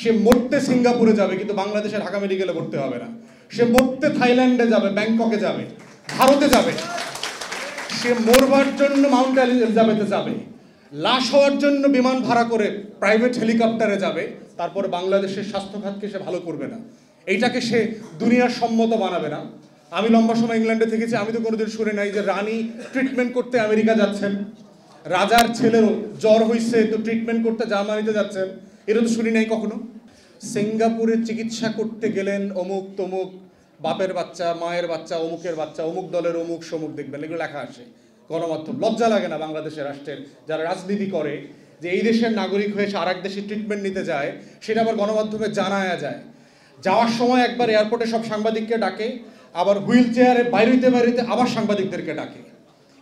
সে মরতে সিঙ্গাপুরে যাবে, কিন্তু বাংলাদেশে ঢাকা মেডিকেলে ভর্তি হবে না। সে মরতে থাইল্যান্ডে যাবে, ব্যাংককে যাবে, ভারতে যাবে। সে মরবার জন্য মাউন্ট এলিজাবেথে যাবে, লাশ হওয়ার জন্য বিমান ভাড়া করে প্রাইভেট হেলিকপ্টারে যাবে। তারপরে বাংলাদেশের স্বাস্থ্য খাতকে সে ভালো করবে না, এইটাকে সে দুনিয়ার সম্মত বানাবে না। আমি লম্বা সময় ইংল্যান্ডে থেকেছি, আমি তো কোনোদিন শুনে নাই যে রানী ট্রিটমেন্ট করতে আমেরিকা যাচ্ছেন, রাজার ছেলেরও জ্বর হয়েছে তো ট্রিটমেন্ট করতে জার্মানিতে যাচ্ছেন, এটা তো শুনি নাই কখনো। সিঙ্গাপুরে চিকিৎসা করতে গেলেন অমুক তমুক বাপের বাচ্চা, মায়ের বাচ্চা, অমুকের বাচ্চা, অমুক দলের অমুক সমুক, দেখবেন এগুলো লেখা আসে গণমাধ্যম। লজ্জা লাগে না বাংলাদেশের রাষ্ট্রের যারা রাজনীতি করে যে এই দেশের নাগরিক হয়ে আর এক দেশে ট্রিটমেন্ট নিতে যায়, সেটা আবার গণমাধ্যমে জানায়া যায়। যাওয়ার সময় একবার এয়ারপোর্টে সব সাংবাদিককে ডাকে, আবার হুইল চেয়ারে বাইরেতে বাইরেতে আবার সাংবাদিকদেরকে ডাকে।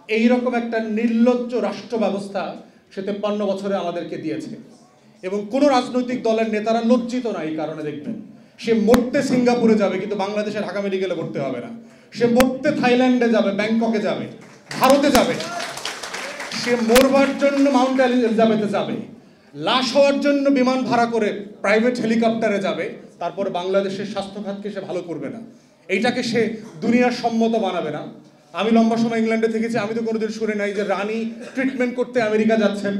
এইরকম একটা নির্লজ্জ রাষ্ট্র ব্যবস্থা সে 53 বছরে আমাদেরকে দিয়েছে, এবং কোনো রাজনৈতিক দলের নেতারা লজ্জিত না এই কারণে। দেখবেন সে মরতে সিঙ্গাপুরে যাবে, কিন্তু বাংলাদেশে ঢাকা মেডিকেলে ভর্তি হবে না। সে মরতে থাইল্যান্ডে যাবে, ব্যাংককে যাবে, ভারতে যাবে। সে মরবার জন্য মাউন্ট এলিজাবেথে যাবে, লাশ হওয়ার জন্য বিমান ভাড়া করে প্রাইভেট হেলিকপ্টারে যাবে। তারপরে বাংলাদেশের স্বাস্থ্য খাতকে সে ভালো করবে না, এইটাকে সে দুনিয়ার সম্মত বানাবে না। আমি লম্বা সময় ইংল্যান্ডে থেকেছি, আমি তো কোনোদিন শুনে নাই যে রানী ট্রিটমেন্ট করতে আমেরিকা যাচ্ছেন,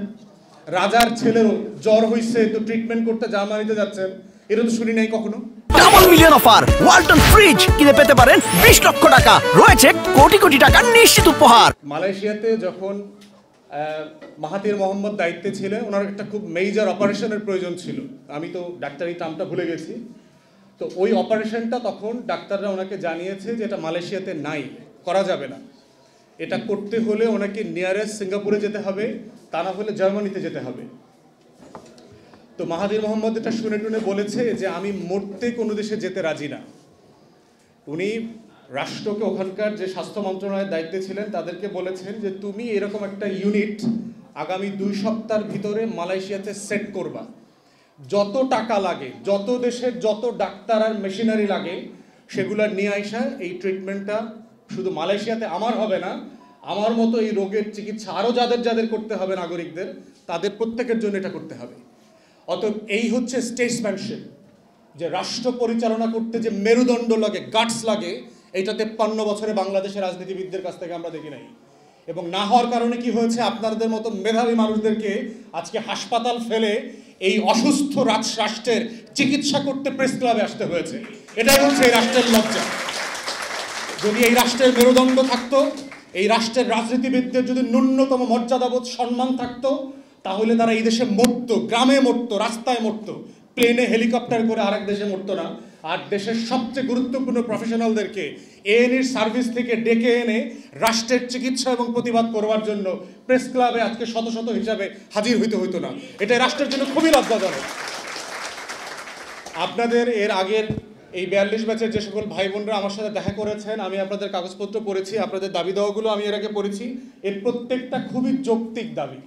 রাজার ছেলেরও জ্বর হয়েছে তো ট্রিটমেন্ট করতে জার্মানিতে যাচ্ছেন, এটা তো শুনি নাই কখনো। Double million offer Walton fridge কিনে পেতে পারেন 20 লক্ষ টাকা, রয়েছে কোটি কোটি টাকার নিশ্চিত উপহার। মালয়েশিয়াতে যখন মাহাথির মোহাম্মদ দায়িত্বে ছিলেন, ওনার একটা খুব মেজর অপারেশনের প্রয়োজন ছিল, আমি তো ডাক্তারি টার্মটা ভুলে গেছি। তো ওই অপারেশনটা তখন ডাক্তাররা ওনাকে জানিয়েছে যে এটা মালয়েশিয়াতে নাই, করা যাবে না। এটা করতে হলে ওনাকে নিয়ারেস্ট সিঙ্গাপুরে যেতে হবে, তা না হলে জার্মানিতে যেতে হবে। তো মাহাথির মোহাম্মদ এটা শুনে টুনে বলেছে যে আমি মরতে কোনো দেশে যেতে রাজি না। উনি রাষ্ট্রকে, ওখানকার যে স্বাস্থ্য মন্ত্রণালয়ের দায়িত্বে ছিলেন তাদেরকে বলেছেন যে তুমি এরকম একটা ইউনিট আগামী 2 সপ্তাহের ভিতরে মালয়েশিয়াতে সেট করবা, যত টাকা লাগে, যত দেশের যত ডাক্তার আর মেশিনারি লাগে সেগুলো নিয়ে আইসা এই ট্রিটমেন্টটা শুধু মালয়েশিয়াতে আমার হবে না, আমার মতো এই রোগের চিকিৎসা আরও যাদের যাদের করতে হবে নাগরিকদের, তাদের প্রত্যেকের জন্য এটা করতে হবে। অতএব এই হচ্ছে স্টেটসম্যানশিপ, যে রাষ্ট্র পরিচালনা করতে যে মেরুদণ্ড লাগে, গাটস লাগে, এইটা 53 বছরে বাংলাদেশের রাজনীতিবিদদের কাছ থেকে আমরা দেখি নাই। এবং না হওয়ার কারণে কি হয়েছে, আপনাদের মতো মেধাবী মানুষদেরকে আজকে হাসপাতাল ফেলে এই অসুস্থ রাষ্ট্রের চিকিৎসা করতে প্রেস ক্লাবে আসতে হয়েছে। এটাই হচ্ছে এই রাষ্ট্রের লজ্জা। যদি এই রাষ্ট্রের মেরুদণ্ড থাকতো, এই রাষ্ট্রের রাজনীতিবিদদের যদি ন্যূনতম মর্যাদাবোধ সম্মান থাকতো, তাহলে তারা এই দেশে মরতো, গ্রামে মরতো, রাস্তায় মরতো, প্লেনে হেলিকপ্টার করে আরেক দেশে মরতো না। আর দেশের সবচেয়ে গুরুত্বপূর্ণ প্রফেশনালদেরকে এএনইর সার্ভিস থেকে ডেকে এনে রাষ্ট্রের চিকিৎসা এবং প্রতিবাদ করবার জন্য প্রেস ক্লাবে আজকে শত শত হিসাবে হাজির হইতে হইতো না। এটা রাষ্ট্রের জন্য খুবই লজ্জাজনক। আপনাদের এর আগের এই 42 ব্যাচের যে সকল ভাই বোনরা আমার সাথে দেখা করেছেন, আমি আপনাদের কাগজপত্র পড়েছি, আপনাদের দাবি দেওয়াগুলো আমি এর আগে পড়েছি। এর প্রত্যেকটা খুবই যৌক্তিক দাবি,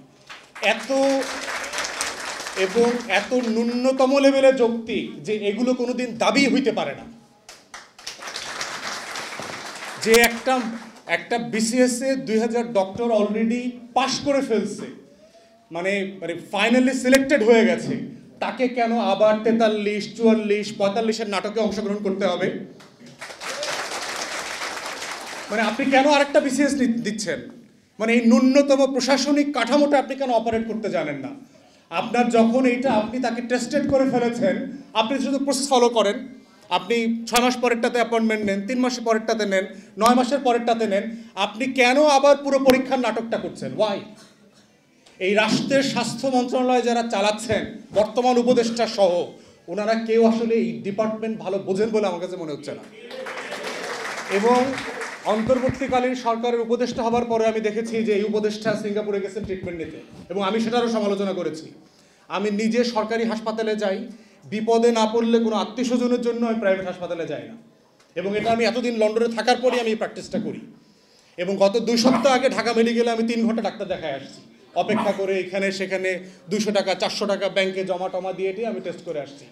এত ন্যূনতম লেভেলে যৌক্তিক যে এগুলো কোনোদিন দাবি হইতে পারে না। যে একটা বিসিএসে 2000 ডক্টর অলরেডি পাশ করে ফেলছে, মানে ফাইনালি সিলেক্টেড হয়ে গেছে, তাকে কেন আবার 43, 44, 45-এর নাটকে অংশগ্রহণ করতে হবে? মানে আপনি কেন আরেকটা বিসিএস দিচ্ছেন? মানে এই ন্যূনতম প্রশাসনিক কাঠামোটা আপনি কেন অপারেট করতে জানেন না? আপনার যখন এইটা আপনি তাকে টেস্টেড করে ফেলেছেন, আপনি শুধু প্রসেস ফলো করেন। আপনি 6 মাস পরেরটাতে অ্যাপয়েন্টমেন্ট নেন, 3 মাসের পরেরটাতে নেন, 9 মাসের পরেরটাতে নেন। আপনি কেন আবার পুরো পরীক্ষার নাটকটা করছেন? ওয়াই? এই রাষ্ট্রের স্বাস্থ্য মন্ত্রণালয় যারা চালাচ্ছেন, বর্তমান উপদেষ্টা সহ, ওনারা কেউ আসলে এই ডিপার্টমেন্ট ভালো বোঝেন বলে আমার কাছে মনে হচ্ছে না। এবং অন্তর্বর্তীকালীন সরকারের উপদেষ্টা হবার পরে আমি দেখেছি যে এই উপদেষ্টা সিঙ্গাপুরে গেছেন ট্রিটমেন্ট নিতে, এবং আমি সেটারও সমালোচনা করেছি। আমি নিজে সরকারি হাসপাতালে যাই, বিপদে না পড়লে কোনো আত্মীয় স্বজনের জন্য আমি প্রাইভেট হাসপাতালে যাই না, এবং এটা আমি এতদিন লন্ডনে থাকার পরই আমি এই প্র্যাকটিসটা করি। এবং গত 2 সপ্তাহ আগে ঢাকা মেডিকেলে আমি 3 ঘন্টা ডাক্তার দেখায় আসছি, অপেক্ষা করে এখানে সেখানে 200 টাকা 400 টাকা ব্যাংকে জমা টমা দিয়ে আমি টেস্ট করে আসছি।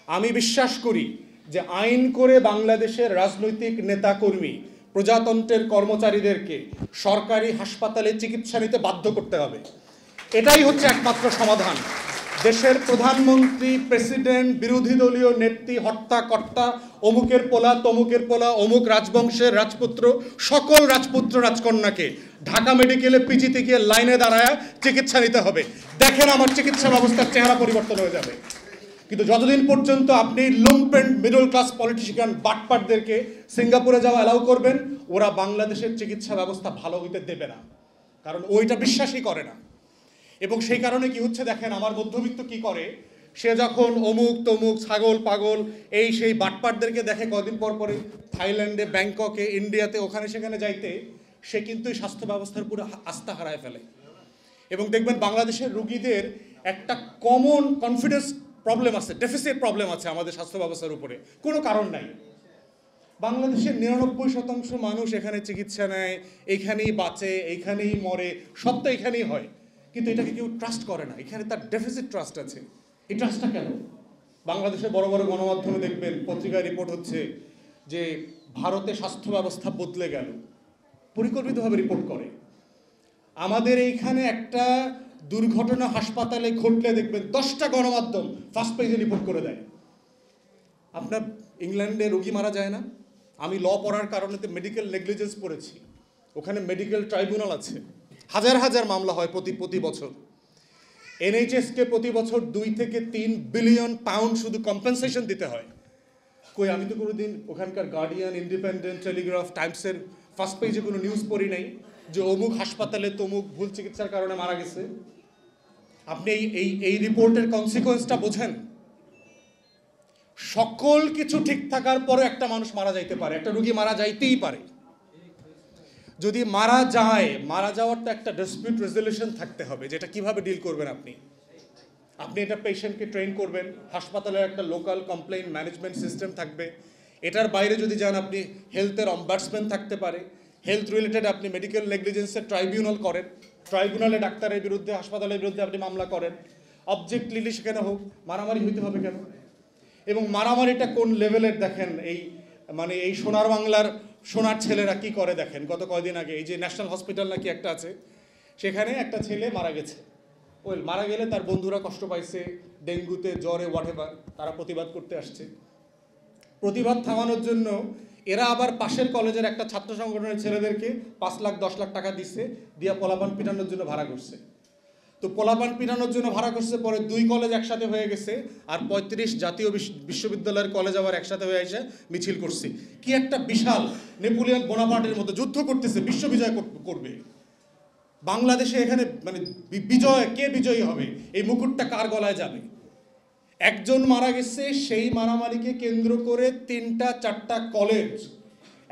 আমি বিশ্বাস করি যে আইন করে বাংলাদেশের রাজনৈতিক নেতাকর্মী, প্রজাতন্ত্রের কর্মচারীদেরকে সরকারি হাসপাতালে চিকিৎসা নিতে বাধ্য করতে হবে। এটাই হচ্ছে একমাত্র সমাধান। দেশের প্রধানমন্ত্রী, প্রেসিডেন্ট, বিরোধী দলীয় নেত্রী, হত্যাকর্তা, অমুকের পোলা, তমুকের পোলা, অমুক রাজবংশের রাজপুত্র, সকল রাজপুত্র রাজকন্যাকে ঢাকা মেডিকেলে পিজিতে গিয়ে লাইনে দাঁড়ায় চিকিৎসা নিতে হবে। দেখেন আমার চিকিৎসা ব্যবস্থার চেহারা পরিবর্তন হয়ে যাবে। কিন্তু যতদিন পর্যন্ত আপনি লুম্পেন মিডল ক্লাস পলিটিশিয়ান বাটপাটদেরকে সিঙ্গাপুরে যাওয়া অ্যালাউ করবেন, ওরা বাংলাদেশের চিকিৎসা ব্যবস্থা ভালো হইতে দেবে না, কারণ ওইটা বিশ্বাসই করে না। এবং সেই কারণে কি হচ্ছে দেখেন, আমার মধ্যবিত্ত কি করে, সে যখন অমুক তমুক ছাগল পাগল এই সেই বাটপাটদেরকে দেখে কদিন পর পরে থাইল্যান্ডে, ব্যাংককে, ইন্ডিয়াতে ওখানে সেখানে যাইতে, সে কিন্তু এই স্বাস্থ্য ব্যবস্থার পুরো আস্থা হারায় ফেলে। এবং দেখবেন বাংলাদেশের রুগীদের একটা কমন কনফিডেন্স প্রবলেম আছে, ডেফিসিট প্রবলেম আছে আমাদের স্বাস্থ্য ব্যবস্থার উপরে, কোনো কারণ নাই। বাংলাদেশের 99% মানুষ এখানে চিকিৎসা নেয়, এইখানেই বাঁচে, এইখানেই মরে, সব তো এখানেই হয়, কিন্তু এটাকে কেউ ট্রাস্ট করে না। এখানে তার ডেফিসিট ট্রাস্ট আছে। এই ট্রাস্টটা কেন? বাংলাদেশের বড় বড় গণমাধ্যমে দেখবেন, পত্রিকায় রিপোর্ট হচ্ছে যে ভারতে স্বাস্থ্য ব্যবস্থা বদলে গেল, পরিকল্পিতভাবে রিপোর্ট করে। আমাদের এইখানে একটা দুর্ঘটনা হাসপাতালে ঘটলে দেখবেন 10টা গণমাধ্যম ফার্স্ট পেজে রিপোর্ট করে দেয়। আপনার ইংল্যান্ডে রোগী মারা যায় না? আমি ল পড়ার কারণে মেডিকেল নেগলিজেন্স পড়েছি, ওখানে মেডিকেল ট্রাইব্যুনাল আছে, হাজার হাজার মামলা হয় প্রতি বছর। এনএইচএসকে প্রতি বছর 2 থেকে 3 বিলিয়ন পাউন্ড শুধু কম্পেনসেশন দিতে হয়। কই, আমি তো কোনোদিন ওখানকার গার্ডিয়ান, ইন্ডিপেন্ডেন্ট, টেলিগ্রাফ, টাইমসের ফার্স্ট পেজে কোনো নিউজ পড়ি নাই যে অমুক হাসপাতালে তমুক ভুল চিকিৎসার কারণে মারা গেছে। আপনি এই রিপোর্টের কনসিকোয়েন্সটা বোঝেন? সকল কিছু ঠিক থাকার পরে একটা মানুষ মারা যাইতে পারে, একটা রুগী মারা যাইতেই পারে। যদি মারা যায়, মারা যাওয়ার তো একটা ডিসপিউট রেজলিউশন থাকতে হবে, যেটা কিভাবে ডিল করবেন আপনি। আপনি এটা পেশেন্টকে ট্রেন করবেন, হাসপাতালের একটা লোকাল কমপ্লেইন ম্যানেজমেন্ট সিস্টেম থাকবে। এটার বাইরে যদি যান, আপনি হেলথের অম্বাডসম্যান থাকতে পারে, হেলথ রিলেটেড আপনি মেডিকেল নেগলিজেন্সের ট্রাইব্যুনাল করেন, ট্রাইব্যুনালে ডাক্তারের বিরুদ্ধে, হাসপাতালের বিরুদ্ধে আপনি মামলা করেন, অবজেক্টলি সেখানে হোক। মারামারি হইতে হবে কেন? এবং মারামারিটা কোন লেভেলের দেখেন, এই সোনার বাংলার সোনার ছেলেরা কি করে দেখেন। গত কয়দিন আগে এই যে ন্যাশনাল হসপিটাল নাকি একটা আছে, সেখানে একটা ছেলে মারা গেছে। মারা গেলে তার বন্ধুরা কষ্ট পাইছে, ডেঙ্গুতে, জ্বরে, হোয়াটএভার, তারা প্রতিবাদ করতে আসছে। প্রতিবাদ থামানোর জন্য এরা আবার পাশের কলেজের একটা ছাত্র সংগঠনের ছেলেদেরকে 5 লাখ 10 লাখ টাকা দিচ্ছে, দিয়া পোলাপান পিটানোর জন্য ভাড়া করছে। তো পোলাপান পিটানোর জন্য ভাড়া করছে, পরে 2 কলেজ একসাথে হয়ে গেছে, আর 35 জাতীয় বিশ্ববিদ্যালয়ের কলেজ আবার একসাথে হয়ে এসে মিছিল করছে। কি একটা বিশাল নেপোলিয়ন বোনাপার্টের মতো যুদ্ধ করতেছে, বিশ্ব বিজয় করবে। বাংলাদেশে এখানে কে বিজয়ী হবে, এই মুকুটটা কার গলায় যাবে? একজন মারা গেছে, সেই মারামারিকে কেন্দ্র করে 3টা 4টা কলেজ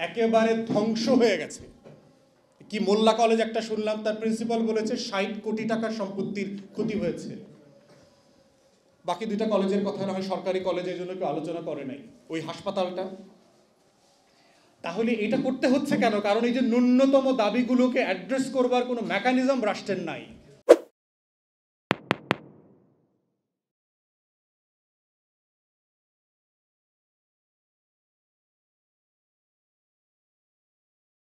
একেবারে ধ্বংস হয়ে গেছে। কি মোল্লা কলেজ একটা শুনলাম, তার প্রিন্সিপাল বলেছে 60 কোটি টাকার সম্পত্তির ক্ষতি হয়েছে। বাকি 2টা কলেজের কথা না হয় সরকারি কলেজের জন্য কেউ আলোচনা করে নাই, ওই হাসপাতালটা। তাহলে এটা করতে হচ্ছে কেন? কারণ এই যে ন্যূনতম দাবিগুলোকে অ্যাড্রেস করবার কোনো মেকানিজম রাষ্ট্রের নাই।